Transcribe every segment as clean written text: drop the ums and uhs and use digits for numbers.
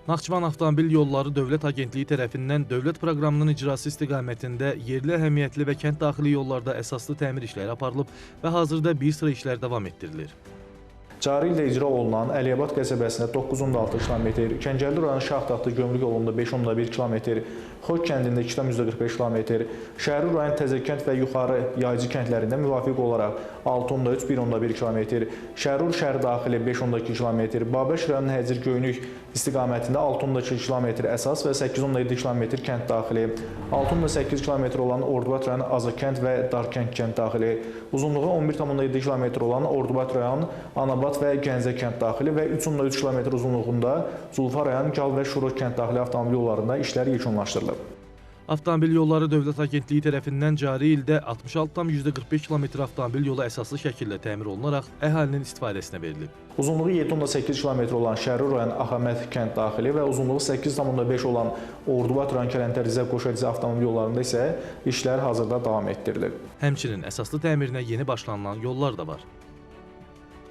Naxçıvan Avtomobil Yolları Dövlət Agentliyi tərəfindən dövlət proqramının icrası istiqamətində yerli əhəmiyyətli və kənd daxili yollarda əsaslı təmir işləri aparılıb və hazırda bir sıra işlər davam etdirilir. Cari ildə icra olunan Əliyabad qəsəbəsində 9.6 km, Kəngərli rayonu Şaxtaxtı Gömrük yolunda 5.1 km, Xoç kəndində 2.45 km, Şəhərli rayon Təzəkənd və Yuxarı Yaycı kəndlərində müvafiq olaraq 6.3, 1.1 km, Şərur şəhər daxili 5.2 km, Babək rayonunun Həcir Göynük istiqamətində 6.2 km əsas və 8.7 km kənd daxili, 6.8 km olan Ordubad rayonu Azəkənd və Darkənd kənd daxili, uzunluğu 11.7 km olan Ordubad rayonu Anabad və Gəncə kənd daxili və 3.3 km uzunluğunda Zulfa rayon Gal və Şurur kənd daxili avtomobil yollarında işlər yekunlaşdırılıb. Avtomobil Yolları Dövlət Agentliyi tərəfindən cari ildə 66,45 km avtomobil yolu əsaslı şəkildə təmir olunaraq əhalinin istifadəsinə verilib. Uzunluğu 7.8 km olan Şərur rayon Axaməd kənd daxili və uzunluğu 8.5 olan Ordubad rayon Kələntər-Rizə Qoşadizi avtomobil yollarında isə işlər hazırda davam etdirilir. Həmçinin əsaslı təmirinə yeni başlanılan yollar da var.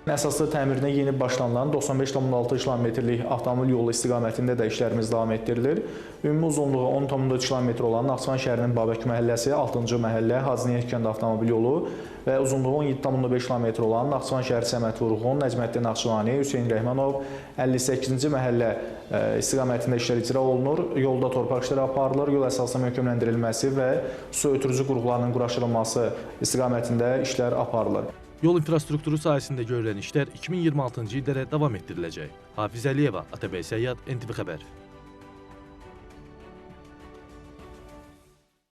Əsaslı təmirinə yeni başlanılan 95.6 km-lik avtomobil yolu istiqamətində də işlərimiz davam etdirilir. Ümumi uzunluğu 10.3 km olan Naxçıvan şəhərinin Babək məhəlləsi 6-cı məhəllə Hacıniyyət kənd avtomobil yolu və uzunluğu 17.5 km olan Naxçıvan şəhəri Səməd Vurğun, Nəcməddin Naxçıvani, Hüseyn Rəhmanov 58-ci məhəllə istiqamətində işlər icra olunur. Yolda torpaq işləri aparılır, yol əsasının möhkəmləndirilməsi və su ötürücü qurğularının quraşdırılması istiqamətində işlər aparılır. Yol infrastrukturu sayəsində görülən işlər 2026-cı ildə davam etdiriləcək. Hafiz Əliyeva, ATV Səyyad, NTV Xəbər.